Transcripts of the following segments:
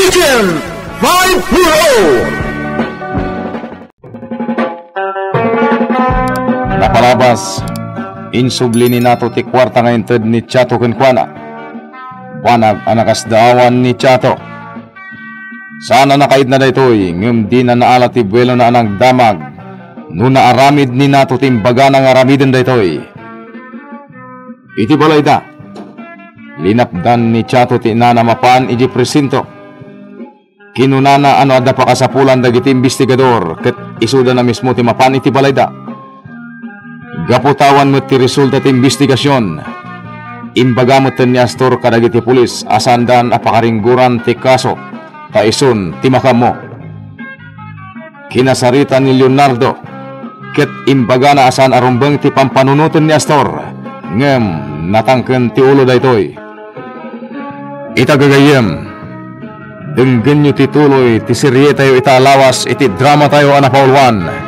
Agent 5 Napalabas, insubli ni nato ti kwarta nga inted ni Chato kenkwana. Banag anakas daawan ni Chato. Sana nakaid na daytoy, ngem di na naala ti buwelo na anang damag. Nuna aramid ni nato timbaga ng aramiden daytoy. Iti balay da. Linapdan ni Chato ti nana mapaan iji presinto. Kinunana ano adda pa kasapulan dagiti investigador ket isuda na mismo ti mapaan iti balay da. Gaputawan mo ti resulta ti investigasyon. Imbagamot ni Astor kadagiti pulis asandan apakaringguran ti kaso taisun ti makam mo. Kinasarita ni Leonardo ket imbaga na asan arumbeng ti pampanunuton ni Astor ngem natangken ti ulo daytoy. Itagagayem denggen nyo ti tuloy ti serye tayo italawas iti drama tayo anapaulwan.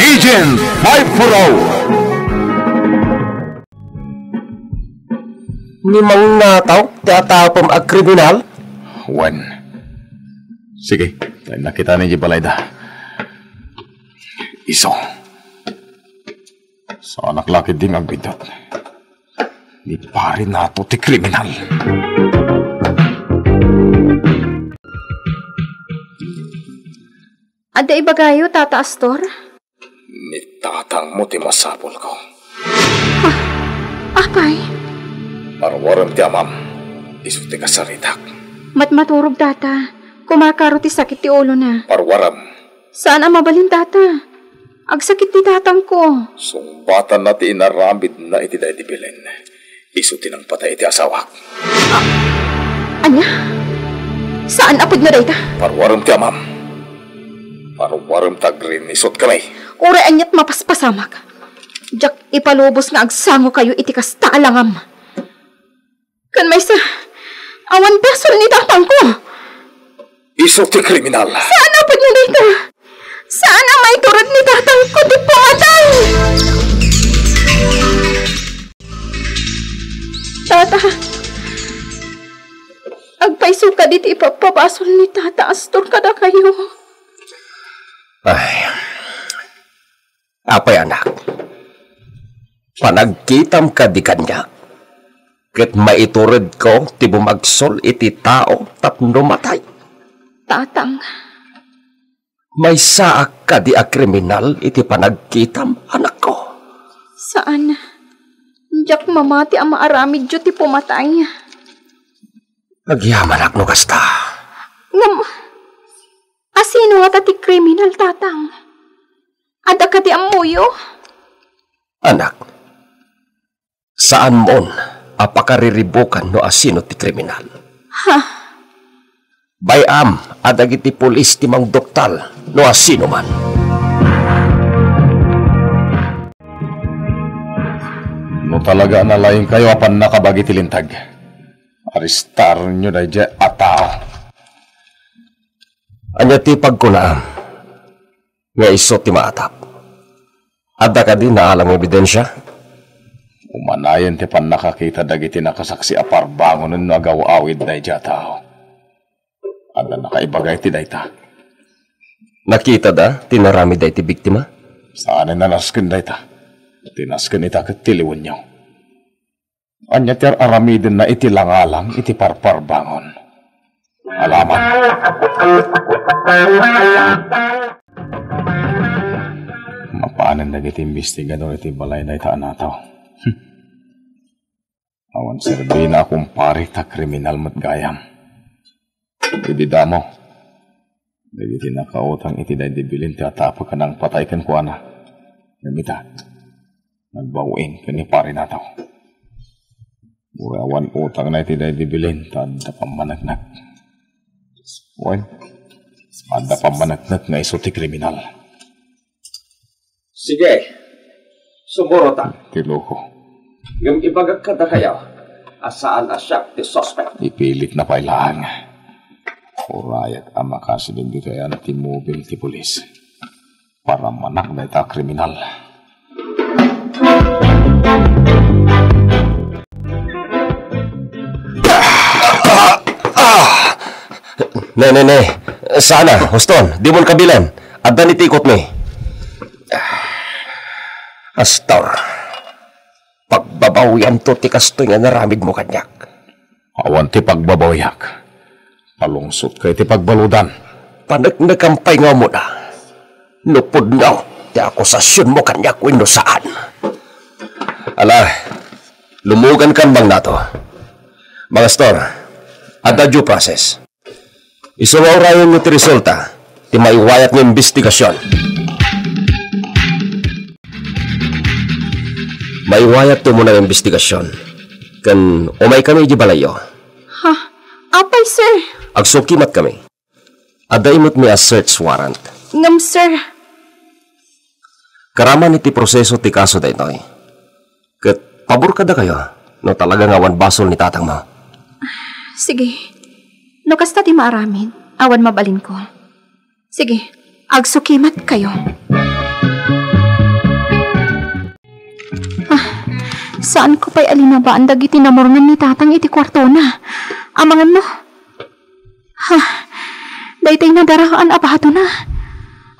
Agent 540. Ni mang nataw ti atapom ag kriminal? Wen. Sige, tayo nakita ni Jibalayda. Iso. Sa anak laki ding agbidot. Di pari nato ti kriminal. Ada ibagayo, Tata Astor? Nitatang mo ti masapol ko. Apay? Marwaram ti amam. Isu ti kasaritak. Matmaturog, Tata. Kumakaro ti sakit ti ulo na. Marwaram. Saan ang mabalin, Tata? Agsakit ti tatang ko. Sumbatan na ti inarambid na iti dahi ti bilin. Isu ti nang patay ti asawak. Anya? Saan apod na rayta? Marwaram ti amam. Marwaram tagrin isot kamay. Ure anyat mapaspasamak. Jak ipalubos nga agsango kayo iti kasta alangam. Kan may sa awan basol ni tatang ko. Iso ti kriminal. Saan apod na rayta? Saan ang may turad ni tatang ko di pumatay? Tata, agpaiso ka dito ipapabasol ni Tata Astor kada kayo. Ay, apay anak. Panagkitam ka di kanya. Ket maiturod ko ti bumagsol iti tao tapno matay. Tatang, May saak ka di a kriminal iti panagkitam anak ko. saan? Diyak mamati ang maaramid dyo ti pumatay. Nagyaman ak no kasta. Ngam, asino nga ti kriminal, tatang? Ada ka ti amuyo? Anak, saan mon apakariribukan no asino ti kriminal? Ha? Bayam adagiti pulis ti mang doktal no asino man. No talaga nalaing kayo apan nakabagi tilintag. Aristar nyo na dyan ataw. Anya ti pagkunaam nga iso ti maatap. Adda ka din naalang ebidensya? Umanayan ti pan nakakita dagiti nakasaksi aparbangon no agaw-awid na dyan ataw. Ada nakaibagay ti dayta. Nakita da tinarami da iti biktima? Saan na nasken dayta? Tinasken ita ket tiliwan nyo. Anya ter aramiden na iti langalang iti parparbangon. Alaman. Mapaanan dagiti investigador iti balay dayta anataw. Awan serbi na akong pari ta kriminal matgayam. Idi damo. Dagiti nakautang iti daydibilin ti atapa ka ng patay kan kuana. Namita. Nagbawin ka ni pari nataw. Urawan utang na iti daydibilin tanda pamanagnak. Wan. Tanda pamanagnak nga iso ti kriminal. Sige. Sumuro ta. Tiloko. Yung ibagag ka na kayo. Asaan asyak ti suspect? Ipilit na pailahan. Urayat ang makasilin dito yan ti mobil ti polis. Para manak na ita kriminal. Ne. Sana, Huston, di mo kabilan. At danitikot ni. Astor. Pagbabawian to ti kastoy nga naramid mo kanyak. Awan ti pagbabawiak. Palungsot kay ti pagbaludan. Nagkampay nga mo na. Lupod nga, ti akusasyon mo kanyak wino saan. Ala, lumugan kan bang nato. Mga Astor, at the due process. Isuwaw mo ti resulta, ti maiwayat ng investigasyon. Maiwayat to mo ng investigasyon. Kan umay kami di balayo. Ha? Apay, sir. Agsukimat kami. Ada imot mi a search warrant. Ngam, sir. Karaman iti proseso ti kaso da ito. Kat pabor kada kayo, no talaga ngawan basol ni tatang mo. Sige. No kasta ti maaramin, awan mabalin ko. Sige, agsukimat kayo. Saan ko pa'y alinabaan dagiti namorngan ni tatang iti kwarto na? Amangan mo. Daytay na daraan abato na.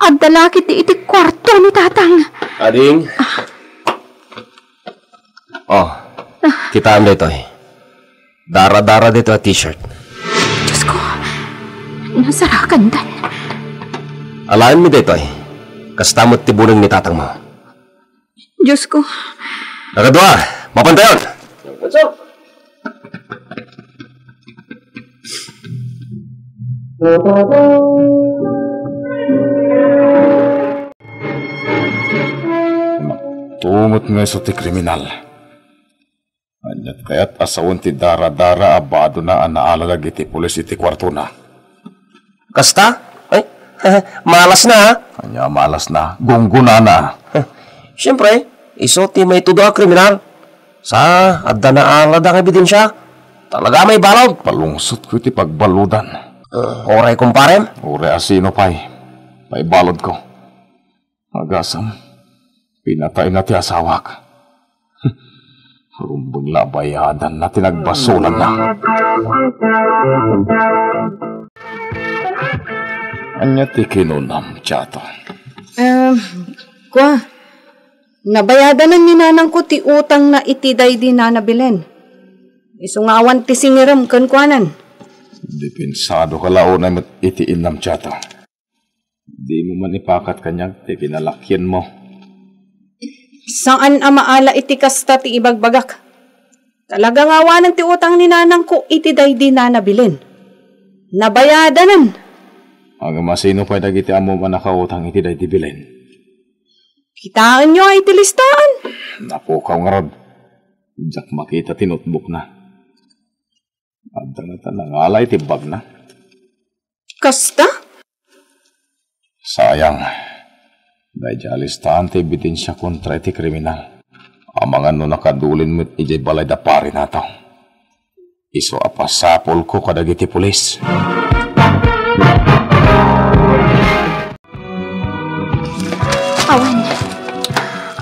Agdalakit iti kwarto ni tatang. Ading? Kitaan dito Dara-dara dito a t-shirt. Diyos ko, nasarakan dan. Alain mi dito kastamot tibuling ni tatang mo. Diyos ko. Nakadua, mapantayon! What's up? Tumot nga sa ti kriminal. Anyat kaya't asawon ti dara-dara abado na anaalalag iti pulis iti kwarto na. Kasta? Ay, malas na ha? Anya malas na, gungguna na. Siyempre, iso ti may tudo a kriminal. Sa adda na alad ang ebidensya. Talaga may balog. Palungsot ko iti pagbaludan. Oray kumparem? Ure asino pa'y. May balod ko. Agasam, pinatay na ti asawak. Rumbang labayadan na tinagbasulan na. Anya ti kinunam, Chato. Nabayadanan ni nanang ko ti utang na itiday di na nabilin. Isungawan ti singiram kankwanan. Dipensado ka lao na itiin nam, Chato. Di mo man ipakat kanyang ti pinalakyan mo. Saan amaala iti kasta ti ibagbagak? Talagang awanan ti utang ni nanang ko itiday di na nabilin. Nabayadanan. Ang masino pa'y dagiti amo manakautang itiday di bilin. Kitaan nyo ay tilistaan. Napukaw nga rod. Diyak makita tinutbuk na. Adda na tanangalay tibag na. Kasta? Sayang. Dahil jalistahan ti ebidensya kontra iti kriminal. Amangan no nakadulin mo iti balay da pari na to. Iso apasapol ko kadagiti pulis.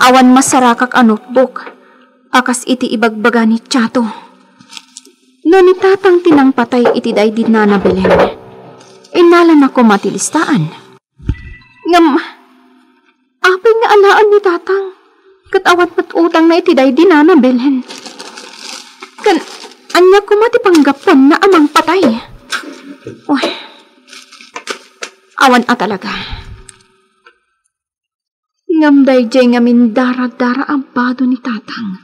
Awan masarakak a notebook. Akas iti ibagbaga ni Chato. No ni tatang tinang patay iti day di na nabilin. Inalan ako matilistaan. Ngam, apay nga alaan ni tatang. Katawat matutang na iti day di na nabilin. Kan, anya ko matipanggapon na amang patay. Uy, awan a talaga. Ngam dayjay nga min dara-dara ang bado ni tatang.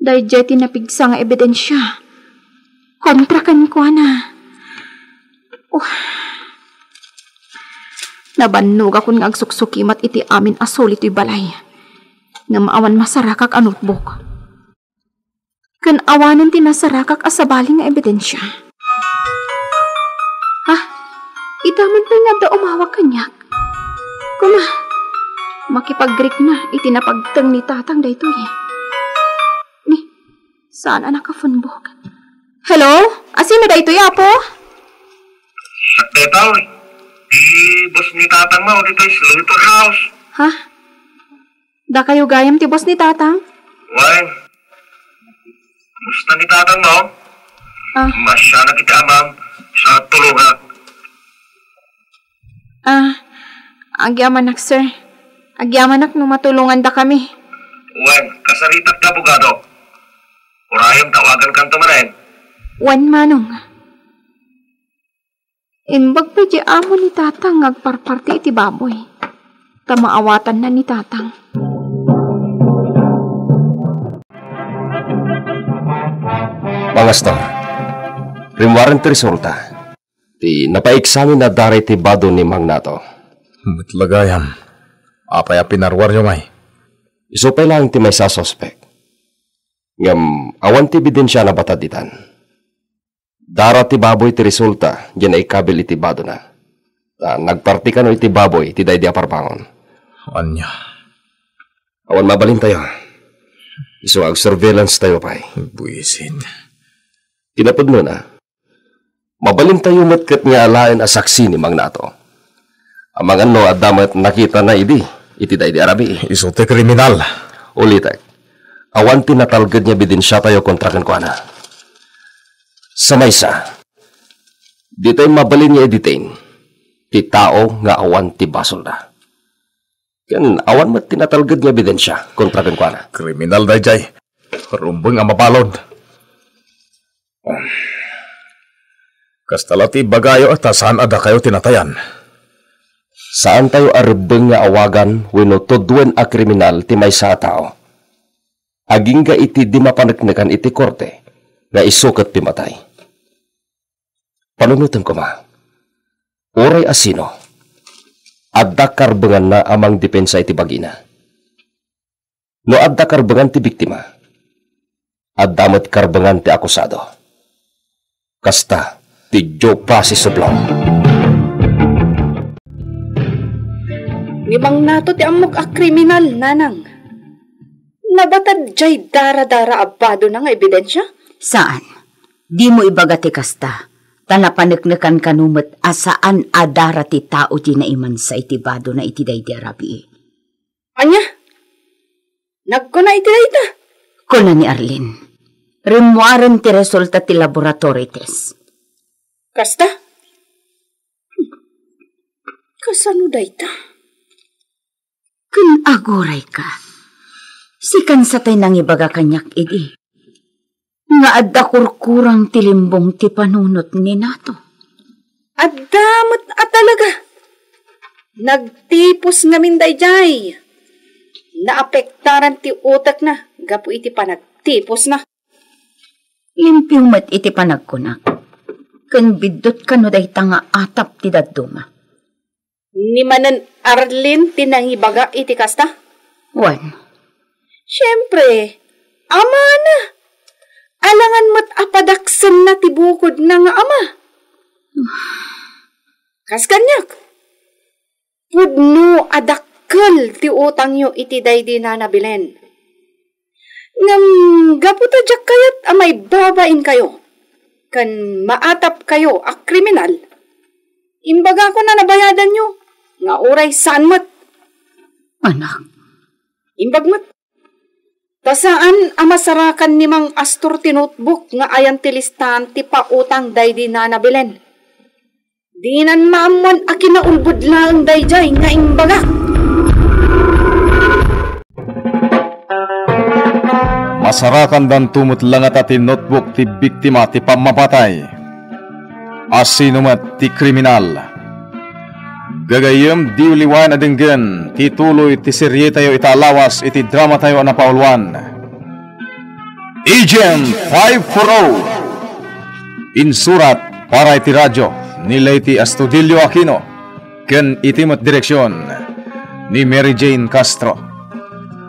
Dayjay tinapigsa nga ebidensya. Kontra kan ko na. Nabannog akong nga agsuksukimat iti amin asol ito'y balay. Nga maawan masarakak a notebook. Kan awanan tinasarakak asabali nga ebidensya. Ha? Itaman na nga da umawag kanyak. Makipag-Greek na itinapagtang ni tatang dayto Ni, saan anak ka funbog? Hello? Asino dayto apo? Tetaw, di boss ni tatang mo dito sa Luthor House. Ha? Da kayo gayam ti boss ni tatang? Why? Gusto ni tatang mo? Masya na kita amang sa sa tulungan. Agyaman nak, sir. Agyaman nak no matulungan da kami. Wan, kasaritat ka bugado. Urayong tawagan kang tumanen. Wan manong. Imbag pa di amo ni tatang agparparti iti baboy. Tamaawatan na ni tatang. Pangastor, rimwaran ti resulta. Ti napaiksamin na daray ti bado ni Mang Nato. Matlagayam. Apay pinarwar nyo may. Isupay lang ti may sasospek. Ngam, awan ti bidensya na bataditan. Dara ti baboy ti resulta, dyan ay kabil iti bado na. Nagparti ka no iti baboy, ti day di aparpangon. Anya. Awan mabalin tayo. Iso ag-surveillance tayo pa'y. Buisit. Tinapod mo na. Mabalin tayo matkat nga alain a saksi ni Mang Nato. Amang ano at damat nakita na idi, iti day di arabi. Iso te kriminal. Ulitek, awan tinatalgad niya bidensya tayo kontrakan ko na. Sa maysa, di tayo mabalin niya i-detain. Ti tao nga awan ti basol na. Yan, awan mat tinatalgad niya bidensya kontrakan ko na. Kriminal day jay. Rumbang ang mapalod. Kastalati bagayo at saan ada kayo tinatayan? Saan tayo arbeng nga awagan wenno tudwen a kriminal ti maysa a tao? Aging ga iti di mapanagnagan iti korte nga isukat pimatay. Panunutan ko ma. Oray asino. Adda karbengan na amang depensa iti bagina. No adda karbengan ti biktima. Adda met karbengan ti akusado. Kasta ti due process of law. Ngibang nato ti amok a kriminal, nanang. Nabatad jay dara-dara abado na nga ebidensya? Saan? Di mo ibagati kasta. Tanapaneknekan kanumet asaan adara ti tao ti naiman sa itibado na iti day di arabi. Anya? Nagkuna iti day ta? Kuna ni Arlene. Rimuaren ti resulta ti laboratory test. Kasta? Kasano day ta? Kun aguray ka. Sikan sa tay nang ibaga kanyak idi. Nga adda kurkurang tilimbong ti panunot ni Nato. Adamot at talaga. Nagtipos ngamin day jay. Naapektaran ti utak na. Gapu iti pa nagtipos na. Limpyo mat iti panagkunak. Kun bidot ka no day tanga atap ti dadduma. Ni manan Arlene tinangibaga iti kasta? Wan. Siyempre, ama na. Alangan mat apadaksan na tibukod na nga ama. Kaskanyak. Pudno adakkel ti utang nyo iti day di na nabilen. Ngam gaputa jak kayat amay babain kayo. Kan maatap kayo a kriminal. Imbaga ko na nabayadan nyo. Nga oray saan mat. Anak. Imbag mat. Tasaan amasarakan ni Mang Astor ti notebook nga ayan ti listahan ti pautang day di na nabilen. Di nan maamon a kinaulbud lang day jay nga imbaga. Masarakan dan tumut langat ati notebook ti biktima ti pamapatay. Asino mat ti kriminal. Gagayem di uliwan adenggen ti tuloy ti serye tayo italawas iti drama tayo na paulwan. Agent 540 insurat para iti radyo nilay ti Astudillo Aquino ken itimat direksyon ni Mary Jane Castro.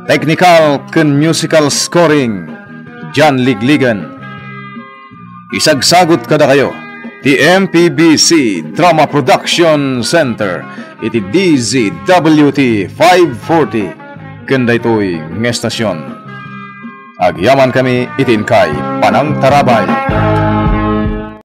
Technical ken musical scoring John Ligligan. Isagsagot kada kayo ti MPBC Drama Production Center iti DZWT 540 kenda ito'y ngestasyon. Agyaman kami itin kay Panang Tarabay.